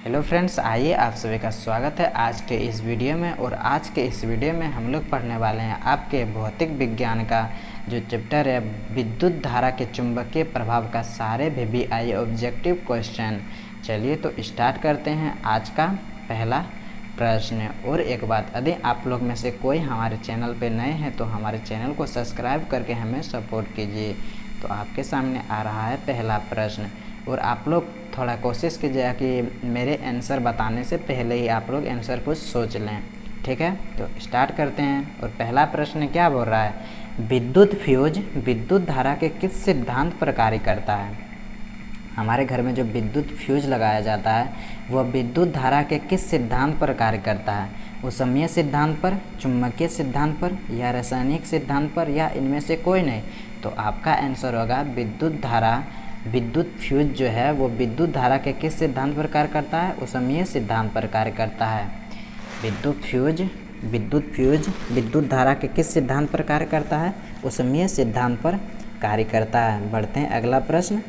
Hello friends, आइए आप सभी का स्वागत है आज के इस वीडियो में। और आज के इस वीडियो में हम लोग पढ़ने वाले हैं आपके भौतिक विज्ञान का जो चैप्टर है विद्युत धारा के चुंबकीय प्रभाव का सारे VVI ऑब्जेक्टिव क्वेश्चन। चलिए तो स्टार्ट करते हैं आज का पहला प्रश्न। और एक बात, यदि आप लोग में से कोई हमारे चैनल पर नए हैं तो हमारे चैनल को सब्सक्राइब करके हमें सपोर्ट कीजिए। तो आपके सामने आ रहा है पहला प्रश्न और आप लोग थोड़ा कोशिश कीजिएगा कि मेरे आंसर बताने से पहले ही आप लोग आंसर कुछ सोच लें, ठीक है। तो स्टार्ट करते हैं। और पहला प्रश्न क्या बोल रहा है, विद्युत फ्यूज विद्युत धारा के किस सिद्धांत पर कार्य करता है। हमारे घर में जो विद्युत फ्यूज लगाया जाता है वह विद्युत धारा के किस सिद्धांत पर कार्य करता है, ऊष्मीय सिद्धांत पर, चुंबकीय सिद्धांत पर या रासायनिक सिद्धांत पर या इनमें से कोई नहीं। तो आपका आंसर होगा विद्युत फ्यूज जो है वो विद्युत धारा के किस सिद्धांत पर कार्य करता है, ऊष्मीय सिद्धांत पर कार्य करता है। विद्युत फ्यूज विद्युत धारा के किस सिद्धांत पर कार्य करता है, ऊष्मीय सिद्धांत पर कार्य करता है। बढ़ते हैं अगला प्रश्न।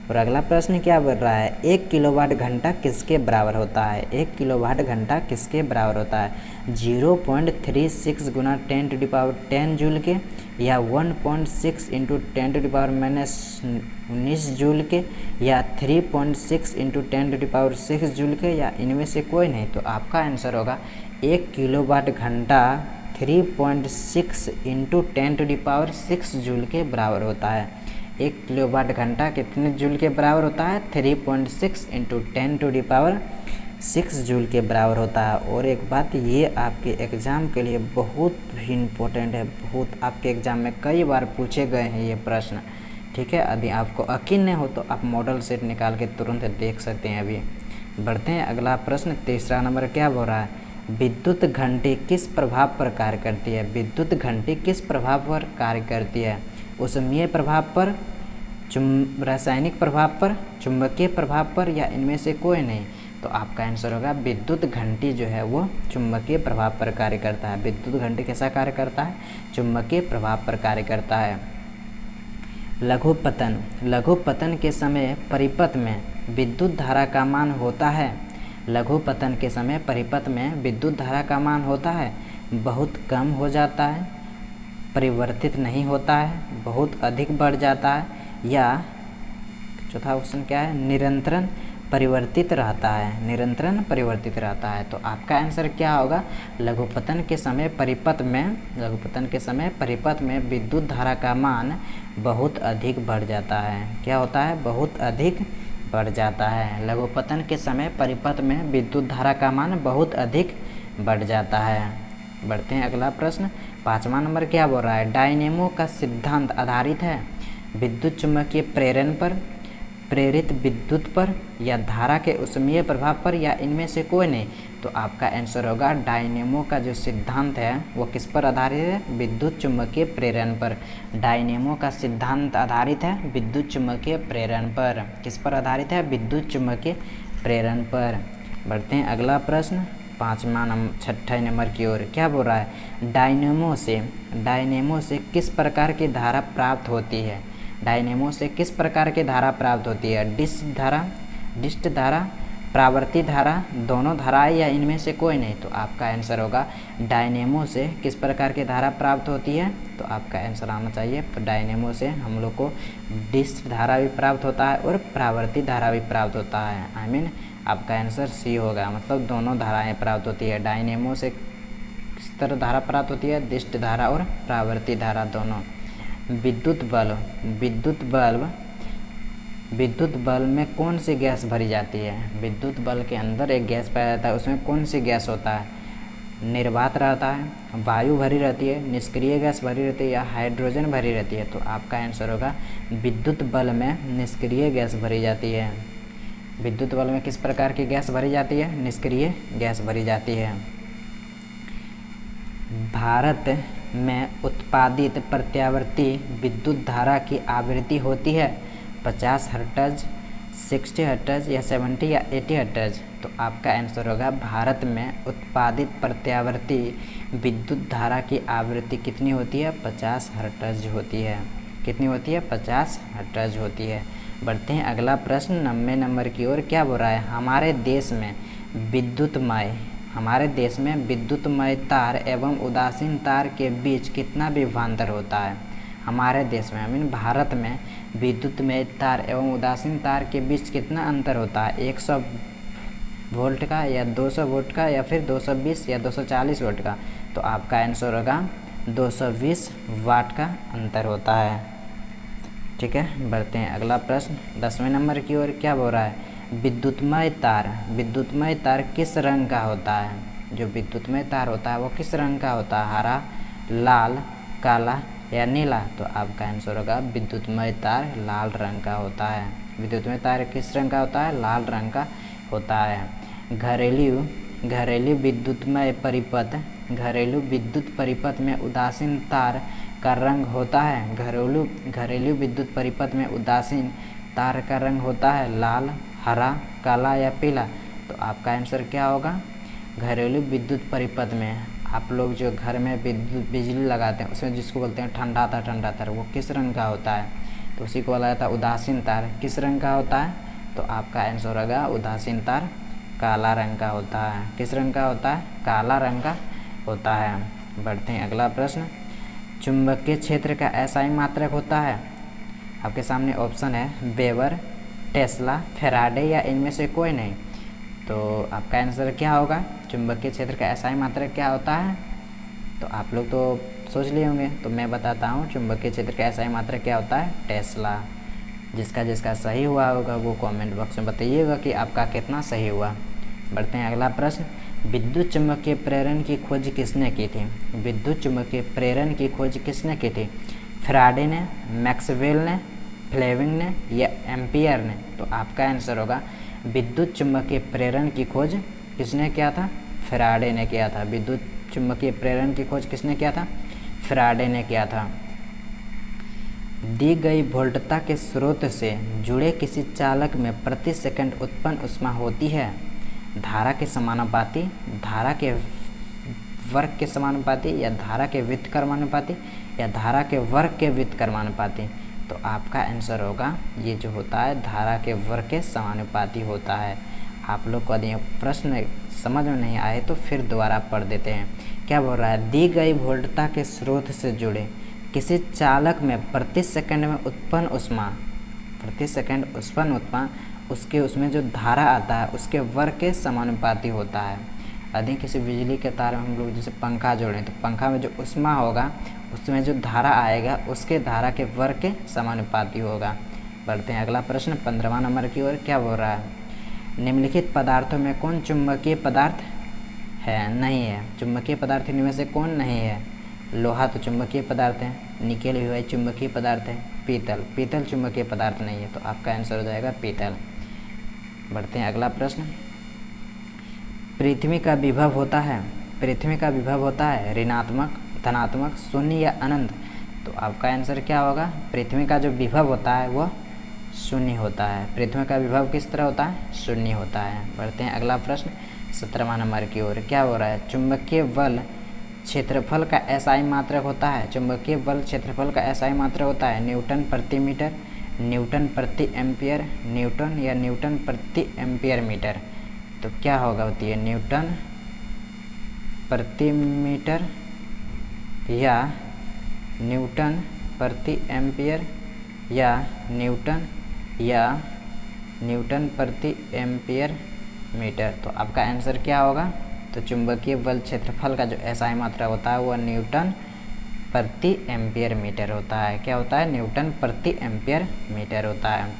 और अगला प्रश्न क्या बोल रहा है, 1 किलोवाट घंटा किसके बराबर होता है। 1 किलोवाट घंटा किसके बराबर होता है, 0.36 गुना 10⁻10 जूल के या 1.6 इंटू 10⁻−19 जूल के या 3.6 इंटू 10⁻6 जूल के या इनमें से कोई नहीं। तो आपका आंसर होगा 1 किलोवाट घंटा 3.6 इंटू 10⁻6 जूल के बराबर होता है। 1 किलोवाट घंटा कितने जूल के बराबर होता है, 3.6 इंटू 10⁻6 जूल के बराबर होता है। और एक बात, ये आपके एग्ज़ाम के लिए बहुत ही इम्पोर्टेंट है, बहुत आपके एग्ज़ाम में कई बार पूछे गए हैं ये प्रश्न, ठीक है। यदि आपको यकीन नहीं हो तो आप मॉडल सेट निकाल के तुरंत देख सकते हैं। अभी बढ़ते हैं अगला प्रश्न। तीसरा नंबर क्या बोल रहा है, विद्युत घंटी किस प्रभाव पर कार्य करती है। विद्युत घंटी किस प्रभाव पर कार्य करती है, ऊष्मीय प्रभाव पर, रासायनिक प्रभाव पर, चुंबकीय प्रभाव पर या इनमें से कोई नहीं। तो आपका आंसर होगा विद्युत घंटी जो है वो चुंबकीय प्रभाव पर कार्य करता है। विद्युत घंटी कैसा कार्य करता है, चुंबकीय प्रभाव पर कार्य करता है। लघु पतन के समय परिपथ में विद्युत धारा का मान होता है। लघु पतन के समय परिपथ में विद्युत धारा का मान होता है, बहुत कम हो जाता है, परिवर्तित नहीं होता है, बहुत अधिक बढ़ जाता है या चौथा ऑप्शन क्या है, निरंतर परिवर्तित रहता है। निरंतर परिवर्तित रहता है। तो आपका आंसर क्या होगा, लघुपतन के समय परिपथ में विद्युत धारा का मान बहुत अधिक बढ़ जाता है। क्या होता है, बहुत अधिक बढ़ जाता है। लघुपतन के समय परिपथ में विद्युत धारा का मान बहुत अधिक बढ़ जाता है। बढ़ते हैं अगला प्रश्न। 5वां नंबर क्या बोल रहा है, डायनेमो का सिद्धांत आधारित है विद्युत चुम्बकीय प्रेरण पर, प्रेरित विद्युत पर या धारा के ऊष्मीय प्रभाव पर या इनमें से कोई नहीं। तो आपका आंसर होगा डायनेमो का जो सिद्धांत है वो किस पर आधारित है, विद्युत चुम्बकीय प्रेरण पर। डायनेमो का सिद्धांत आधारित है विद्युत चुम्बकीय प्रेरण पर। किस पर आधारित है, विद्युत चुम्बकीय प्रेरण पर। बढ़ते हैं अगला प्रश्न 6 नंबर की ओर। क्या बोल रहा है, डायनेमो से किस प्रकार की धारा प्राप्त होती है। डायनेमो से किस प्रकार की धारा प्राप्त होती है, डिस्ट धारा, प्रावर्ती धारा, दोनों धाराएं या इनमें से कोई नहीं। तो आपका आंसर होगा डायनेमो से किस प्रकार की धारा प्राप्त होती है। तो आपका आंसर आना चाहिए, तो डायनेमो से हम लोग को डिस्ट धारा भी प्राप्त होता है और प्रावर्ती धारा भी प्राप्त होता है। आपका आंसर सी होगा, मतलब दोनों धाराएं प्राप्त होती है। डायनेमो से किस तरह धारा प्राप्त होती है, डिस्ट धारा और प्रावर्ती धारा दोनों। विद्युत बल्ब में कौन सी गैस भरी जाती है। विद्युत बल्ब के अंदर एक गैस पाया जाता है, उसमें कौन सी गैस होता है, निर्वात रहता है, वायु भरी रहती है, निष्क्रिय गैस भरी रहती है या हाइड्रोजन भरी रहती है। तो आपका आंसर होगा विद्युत बल्ब में निष्क्रिय गैस भरी जाती है। विद्युत बल्ब में किस प्रकार की गैस भरी जाती है, निष्क्रिय गैस भरी जाती है। भारत में उत्पादित प्रत्यावर्ती विद्युत धारा की आवृत्ति होती है 50 हर्ट्ज, 60 हर्ट्ज या 70 या 80 हर्ट्ज। तो आपका आंसर होगा भारत में उत्पादित प्रत्यावर्ती विद्युत धारा की आवृत्ति कितनी होती है, 50 हर्ट्ज होती है। कितनी होती है, 50 हर्ट्ज होती है। बढ़ते हैं अगला प्रश्न 90 नंबर की ओर। क्या बोल रहा है, हमारे देश में विद्युतमय, हमारे देश में विद्युतमय तार एवं उदासीन तार के बीच कितना विभवांतर होता है? हमारे देश में, मीन भारत में, विद्युतमय तार एवं उदासीन तार के बीच कितना अंतर होता है? 100 वोल्ट का या 200 वोल्ट का या फिर 220 या 240 वोल्ट का? तो आपका आंसर होगा 220 वाट का अंतर होता है। ठीक है, बढ़ते हैं अगला प्रश्न 10वें नंबर की ओर। क्या बोल रहा है? विद्युतमय तार किस रंग का होता है? जो विद्युतमय तार होता है वो किस रंग का होता है? हरा, लाल, काला या नीला? तो आपका आंसर होगा विद्युतमय तार लाल रंग का होता है। विद्युतमय तार किस रंग का होता है? लाल रंग का होता है। घरेलू विद्युत परिपथ में उदासीन तार का रंग होता है। घरेलू विद्युत परिपथ में उदासीन तार का रंग होता है लाल, हरा, काला या पीला? तो आपका आंसर क्या होगा? घरेलू विद्युत परिपथ में आप लोग जो घर में बिजली लगाते हैं उसमें जिसको बोलते हैं ठंडा तार, वो किस रंग का होता है? तो उसी को बोला जाता है उदासीन तार। किस रंग का होता है? तो आपका आंसर होगा उदासीन तार काला रंग का होता है। किस रंग का होता है? काला रंग का होता है। बढ़ते हैं अगला प्रश्न। चुंबकीय क्षेत्र का SI मात्रक होता है? आपके सामने ऑप्शन है वेबर, टेस्ला, फैराडे या इनमें से कोई नहीं। तो आपका आंसर क्या होगा? चुंबकीय क्षेत्र का SI मात्रक क्या होता है? तो आप लोग तो सोच लिए होंगे, तो मैं बताता हूँ चुंबकीय क्षेत्र का SI मात्रक क्या होता है? टेस्ला। जिसका सही हुआ होगा वो कमेंट बॉक्स में बताइएगा कि आपका कितना सही हुआ। बढ़ते हैं अगला प्रश्न। विद्युत चुम्बकीय प्रेरण की खोज किसने की थी? विद्युत चुम्बकीय प्रेरण की खोज किसने की थी? फैराडे ने, मैक्सवेल ने, फ्लेमिंग ने या एम्पियर ने? तो आपका आंसर होगा विद्युत चुम्बकीय प्रेरण की खोज किसने किया था? फैराडे ने किया था। विद्युत चुम्बकीय प्रेरण की खोज किसने किया था? फैराडे ने किया था। दी गई वोल्टता के स्रोत से जुड़े किसी चालक में प्रति सेकंड उत्पन्न ऊष्मा होती है? धारा के समानुपाती, धारा के वर्ग के समानुपाती या धारा के व्युत्क्रमानुपाती या धारा के वर्ग के व्युत्क्रमानुपाती? तो आपका आंसर होगा ये जो होता है धारा के वर्ग के समानुपाती होता है। आप लोग को यदि प्रश्न समझ में नहीं आए तो फिर दोबारा पढ़ देते हैं। क्या बोल रहा है? दी गई वोल्टता के स्रोत से जुड़े किसी चालक में प्रति सेकंड में उत्पन्न ऊष्मा, प्रति सेकंड उत्पन्न ऊष्मा उसके उसमें जो धारा आता है उसके वर्ग के समानुपाती होता है। यदि किसी बिजली के तार में हम लोग जैसे पंखा जोड़ें तो पंखा में जो ऊष्मा होगा उसमें जो धारा आएगा उसके धारा के वर्ग के समानुपाती होगा। बढ़ते हैं अगला प्रश्न 15वां नंबर की ओर। क्या बोल रहा है? निम्नलिखित पदार्थों में कौन चुंबकीय पदार्थ है? नहीं है। चुंबकीय पदार्थ इनमें से कौन नहीं है? लोहा तो चुंबकीय पदार्थ है, निकेल भी वही चुंबकीय पदार्थ है, पीतल चुंबकीय पदार्थ नहीं है। तो आपका आंसर हो जाएगा पीतल। बढ़ते हैं अगला प्रश्न। पृथ्वी का विभव होता है ऋणात्मक, धनात्मक, शून्य या अनंत? तो आपका आंसर क्या होगा? पृथ्वी का जो विभव होता है वो शून्य होता है। पृथ्वी का विभव किस तरह होता है? शून्य होता है। बढ़ते हैं अगला प्रश्न 17वां नंबर की ओर। क्या हो रहा है? चुंबकीय बल क्षेत्रफल का SI मात्रक होता है? चुंबकीय बल क्षेत्रफल का SI मात्रक होता है न्यूटन प्रति मीटर, न्यूटन प्रति एम्पियर, न्यूटन या न्यूटन प्रति एम्पियर मीटर? तो क्या होगा होती है? न्यूटन प्रति मीटर या न्यूटन प्रति एम्पियर या न्यूटन प्रति एम्पियर मीटर? तो आपका आंसर क्या होगा? तो चुंबकीय बल क्षेत्रफल का जो SI मात्रा होता है वह न्यूटन प्रति एम्पियर मीटर होता है। क्या होता है? न्यूटन प्रति एम्पियर मीटर होता है।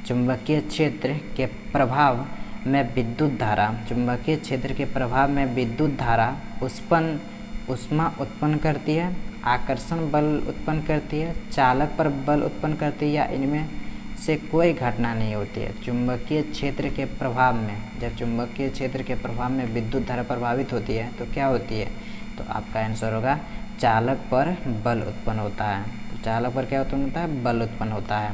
चुंबकीय क्षेत्र के प्रभाव में विद्युत धारा, चुंबकीय क्षेत्र के प्रभाव में विद्युत धारा ऊष्मा उत्पन्न करती है, आकर्षण बल उत्पन्न करती है, चालक पर बल उत्पन्न करती है या इनमें से कोई घटना नहीं होती है। चुंबकीय क्षेत्र के प्रभाव में, जब चुंबकीय क्षेत्र के प्रभाव में विद्युत धारा प्रभावित होती है तो क्या होती है? तो आपका आंसर होगा चालक पर बल उत्पन्न होता है। तो चालक पर क्या उत्पन्न होता है? बल उत्पन्न होता है।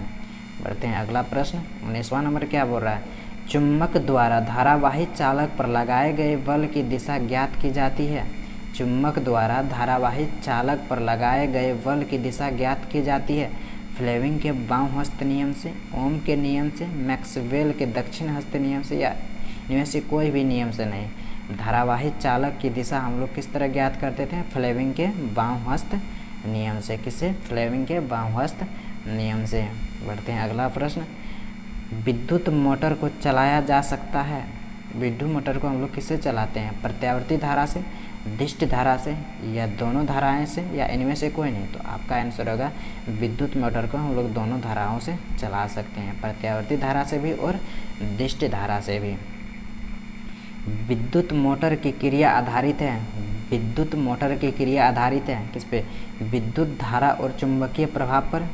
बढ़ते हैं अगला प्रश्न 19वां नंबर। क्या बोल रहा है? चुंबक द्वारा धारावाही चालक पर लगाए गए बल की दिशा ज्ञात की जाती है। चुंबक द्वारा धारावाही चालक पर लगाए गए बल की दिशा ज्ञात की जाती है फ्लेमिंग के बाम हस्त नियम से, ओम के नियम से, मैक्सवेल के दक्षिण हस्त नियम से या इनमें से कोई भी नियम से नहीं। धारावाही चालक की दिशा हम लोग किस तरह ज्ञात करते थे? फ्लेमिंग के बाम हस्त नियम से। किससे? फ्लेमिंग के बाम हस्त नियम से। बढ़ते हैं अगला प्रश्न। विद्युत मोटर को चलाया जा सकता है। विद्युत मोटर को हम लोग किससे चलाते हैं? प्रत्यावर्ती धारा से, दिष्ट धारा से, या दोनों धाराएं से, या इनमें से कोई नहीं। तो आपका आंसर होगा विद्युत मोटर को हम लोग दोनों धाराओं से चला सकते हैं, प्रत्यावर्ती धारा से भी और दिष्ट धारा से भी। विद्युत मोटर की क्रिया आधारित है। विद्युत मोटर की क्रिया आधारित है किस पे? विद्युत धारा और चुंबकीय प्रभाव पर,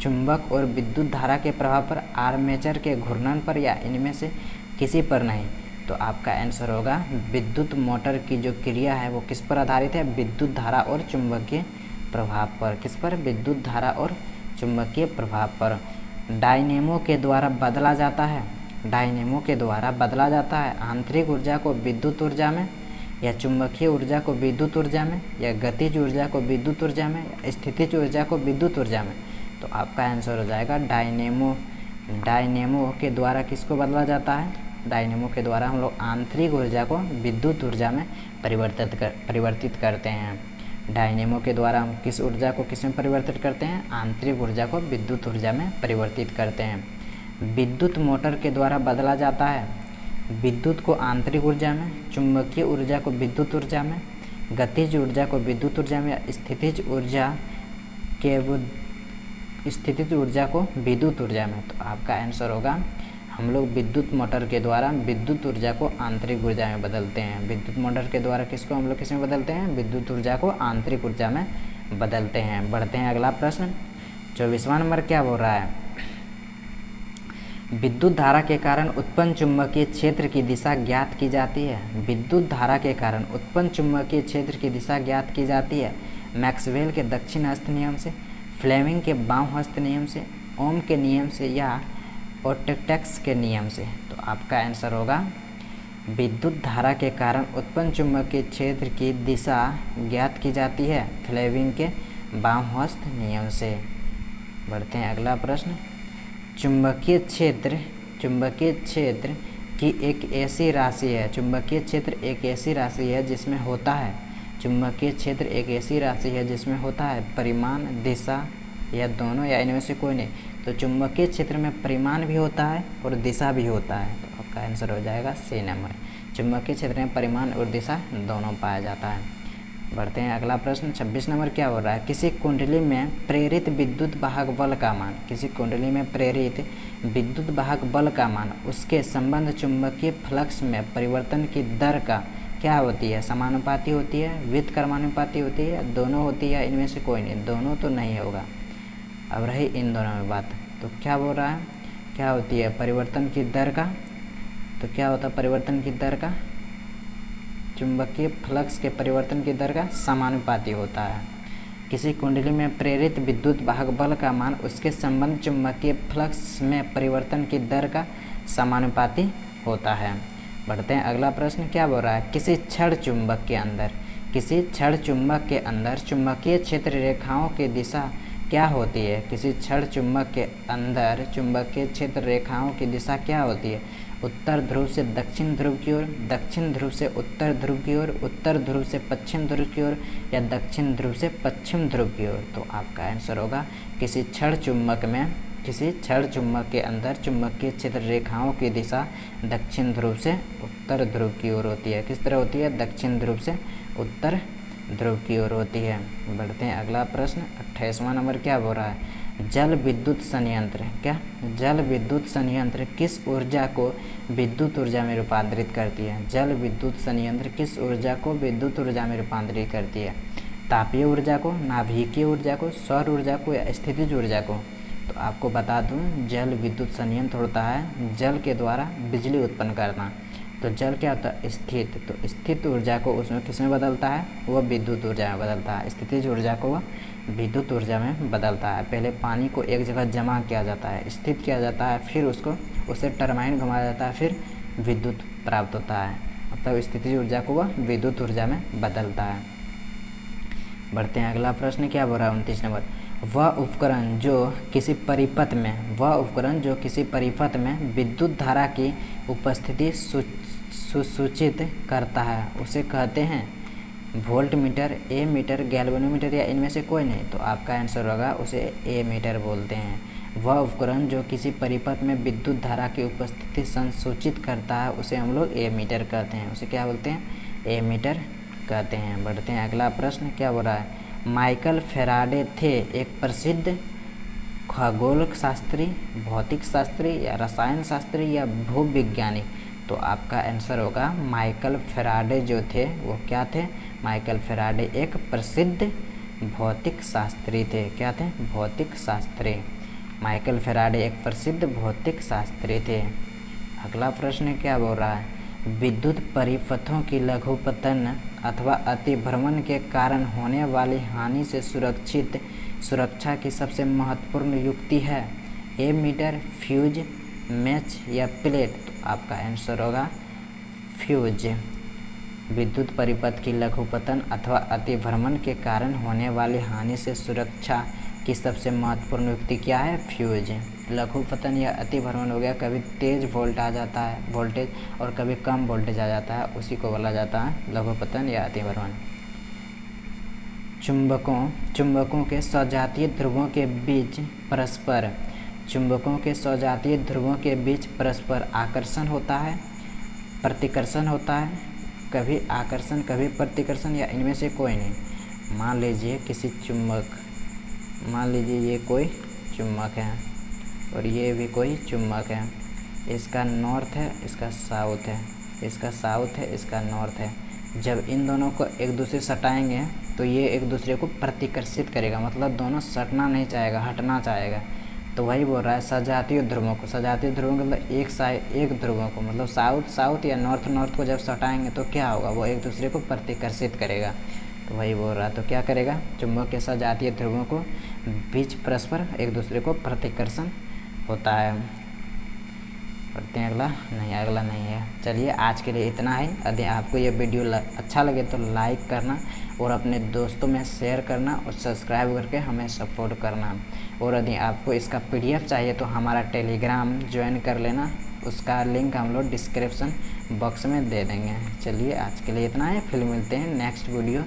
चुंबक और विद्युत धारा के प्रभाव पर, आर्मेचर के घूर्णन पर, या इनमें से किसी पर नहीं। तो आपका आंसर होगा विद्युत मोटर की जो क्रिया है वो किस पर आधारित है? विद्युत धारा और चुंबकीय प्रभाव पर। किस पर? विद्युत धारा और चुंबकीय प्रभाव पर। डायनेमो के द्वारा बदला जाता है। डायनेमो के द्वारा बदला जाता है आंतरिक ऊर्जा को विद्युत ऊर्जा में, या चुंबकीय ऊर्जा को विद्युत ऊर्जा में, या गतिज ऊर्जा को विद्युत ऊर्जा में, या स्थितिज ऊर्जा को विद्युत ऊर्जा में। तो आपका आंसर हो जाएगा डायनेमो। डायनेमो के द्वारा किसको बदला जाता है? डायनेमो के द्वारा हम लोग आंतरिक ऊर्जा को विद्युत ऊर्जा में परिवर्तित करते हैं। डायनेमो के द्वारा हम किस ऊर्जा को किस में परिवर्तित करते हैं? आंतरिक ऊर्जा को विद्युत ऊर्जा में परिवर्तित करते हैं। विद्युत मोटर के द्वारा बदला जाता है विद्युत को आंतरिक ऊर्जा में, चुंबकीय ऊर्जा को विद्युत ऊर्जा में, गतिज ऊर्जा को विद्युत ऊर्जा में, स्थितिज ऊर्जा को विद्युत ऊर्जा में। तो आपका आंसर होगा हम लोग विद्युत मोटर के द्वारा विद्युत ऊर्जा को आंतरिक ऊर्जा में बदलते हैं। विद्युत मोटर के द्वारा किसको हम लोग किस में बदलते हैं? विद्युत ऊर्जा को आंतरिक ऊर्जा में बदलते हैं। बढ़ते हैं अगला प्रश्न। 24वां नंबर क्या बोल रहा है? विद्युत धारा के कारण उत्पन्न चुंबकीय क्षेत्र की दिशा ज्ञात की जाती है। विद्युत धारा के कारण उत्पन्न चुंबकीय क्षेत्र की दिशा ज्ञात की जाती है मैक्सवेल के दक्षिण हस्त नियम से, फ्लेमिंग के बाम हस्त नियम से, ओम के नियम से, या ओर्टेक्स के नियम से। तो आपका आंसर होगा विद्युत धारा के कारण उत्पन्न चुंबकीय क्षेत्र की दिशा ज्ञात की जाती है फ्लेमिंग के बाम हस्त नियम से। बढ़ते हैं अगला प्रश्न। चुंबकीय क्षेत्र की एक ऐसी राशि है। चुंबकीय क्षेत्र एक ऐसी राशि है जिसमें होता है। चुंबकीय क्षेत्र एक ऐसी राशि है जिसमें होता है परिमाण, दिशा, या दोनों, या इनमें से कोई नहीं। तो चुंबकीय क्षेत्र में परिमाण भी होता है और दिशा भी होता है। तो आपका आंसर हो जाएगा सी नंबर। चुंबकीय क्षेत्र में परिमाण और दिशा दोनों पाया जाता है। बढ़ते हैं अगला प्रश्न। 26 नंबर क्या हो रहा है? किसी कुंडली में प्रेरित विद्युत वाहक बल का मान। किसी कुंडली में प्रेरित विद्युत वाहक बल का मान उसके संबंध चुंबकीय फ्लक्स में परिवर्तन की दर का क्या होती है? समानुपाती होती है, व्युत्क्रमानुपाती होती है, दोनों होती है, इनमें से कोई नहीं। दोनों तो नहीं होगा। अब रही इन दोनों में बात। तो क्या बोल रहा है? क्या होती है परिवर्तन की दर का? तो क्या होता है परिवर्तन की दर का? चुंबकीय फ्लक्स के परिवर्तन की दर का समानुपाती होता है। किसी कुंडली में प्रेरित विद्युत वाहक बल का मान उसके संबंध चुंबकीय फ्लक्स में परिवर्तन की दर का समानुपाती होता है। बढ़ते हैं अगला प्रश्न। क्या बोल रहा है? किसी क्षण चुंबक के अंदर चुंबकीय क्षेत्र रेखाओं की दिशा क्या होती है? किसी क्षण चुंबक के अंदर चुंबकीय क्षेत्र रेखाओं की दिशा क्या होती है? उत्तर ध्रुव से दक्षिण ध्रुव की ओर, दक्षिण ध्रुव से उत्तर ध्रुव की ओर, उत्तर ध्रुव से पश्चिम ध्रुव की ओर, या दक्षिण ध्रुव से पश्चिम ध्रुव की ओर। तो आपका आंसर होगा किसी क्षण चुंबक के अंदर चुंबकीय क्षेत्र रेखाओं की दिशा दक्षिण ध्रुव से उत्तर ध्रुव की ओर होती है। किस तरह होती है? दक्षिण ध्रुव से उत्तर ध्रुव की ओर होती है। बढ़ते हैं अगला प्रश्न। 28वां नंबर क्या बोल रहा है? जल विद्युत संयंत्र किस ऊर्जा को विद्युत ऊर्जा में रूपांतरित करती है? जल विद्युत संयंत्र किस ऊर्जा को विद्युत ऊर्जा में रूपांतरित करती है? तापीय ऊर्जा को, नाभिकीय ऊर्जा को, सौर ऊर्जा को, या स्थितिज ऊर्जा को? तो आपको बता दूं जल विद्युत संयंत्र होता है जल के द्वारा बिजली उत्पन्न करना। तो जल क्या होता है? स्थित। तो स्थित ऊर्जा को उसमें किस में बदलता है? वह विद्युत ऊर्जा में बदलता है। स्थितिज ऊर्जा को वह विद्युत ऊर्जा में बदलता है। पहले पानी को एक जगह जमा किया जाता है, स्थित किया जाता है, फिर उसे टरबाइन घुमाया जाता है, फिर विद्युत प्राप्त होता है। मतलब स्थितिज ऊर्जा को वह विद्युत ऊर्जा में बदलता है। बढ़ते हैं अगला प्रश्न। क्या बोल रहा है? 29 नंबर। वह उपकरण जो किसी परिपथ में विद्युत धारा की उपस्थिति सुसूचित करता है उसे कहते हैं वोल्ट मीटर, ए मीटर, गैल्वेनोमीटर या इनमें से कोई नहीं। तो आपका आंसर होगा उसे ए मीटर बोलते हैं। वह उपकरण जो किसी परिपथ में विद्युत धारा की उपस्थिति संसूचित करता है उसे हम लोग ए मीटर कहते हैं। उसे क्या बोलते हैं? ए मीटर कहते हैं। बढ़ते हैं अगला प्रश्न, क्या बोल रहा है? माइकल फैराडे थे एक प्रसिद्ध खगोल शास्त्री, भौतिक शास्त्री या रसायन शास्त्री या भूविज्ञानी। तो आपका आंसर होगा माइकल फैराडे जो थे वो क्या थे? माइकल फैराडे एक प्रसिद्ध भौतिक शास्त्री थे। क्या थे? भौतिक शास्त्री। माइकल फैराडे एक प्रसिद्ध भौतिक शास्त्री थे। अगला प्रश्न क्या बोल रहा है? विद्युत परिपथों की लघुपतन अथवा अतिभ्रमण के कारण होने वाली हानि से सुरक्षा की सबसे महत्वपूर्ण युक्ति है ए मीटर, फ्यूज, मैच या प्लेट। तो आपका आंसर होगा फ्यूज। विद्युत परिपथ की लघुपतन अथवा अतिभ्रमण के कारण होने वाली हानि से सुरक्षा की सबसे महत्वपूर्ण युक्ति क्या है? फ्यूज। लघुपतन या अतिभ्रमण हो गया, कभी तेज वोल्ट आ जाता है वोल्टेज और कभी कम वोल्टेज आ जाता है, उसी को बोला जाता है लघुपतन या अतिभ्रमण। चुंबकों के सजातीय ध्रुवों के बीच परस्पर आकर्षण होता है, प्रतिकर्षण होता है, कभी आकर्षण कभी प्रतिकर्षण या इनमें से कोई नहीं। मान लीजिए ये कोई चुम्बक है और ये भी कोई चुम्बक है। इसका नॉर्थ है, इसका साउथ है, इसका साउथ है, इसका नॉर्थ है। जब इन दोनों को एक दूसरे साटाएंगे तो ये एक दूसरे को प्रतिकर्षित करेगा, मतलब दोनों सटना नहीं चाहेगा, हटना चाहेगा। तो वही बोल रहा है सजातीय ध्रुवों को मतलब एक ध्रुवों को मतलब साउथ या नॉर्थ को जब सटाएंगे तो क्या होगा? वो एक दूसरे को प्रतिकर्षित करेगा। तो वही बोल रहा है। तो क्या करेगा? चुंबक के सजातीय ध्रुवों को बीच परस्पर एक दूसरे को प्रतिकर्षण होता है। पढ़ते हैं अगला नहीं है। चलिए आज के लिए इतना ही। यदि आपको ये वीडियो अच्छा लगे तो लाइक करना और अपने दोस्तों में शेयर करना और सब्सक्राइब करके हमें सपोर्ट करना। और यदि आपको इसका PDF चाहिए तो हमारा टेलीग्राम ज्वाइन कर लेना, उसका लिंक हम लोग डिस्क्रिप्शन बॉक्स में दे देंगे। चलिए आज के लिए इतना है, फिर मिलते हैं नेक्स्ट वीडियो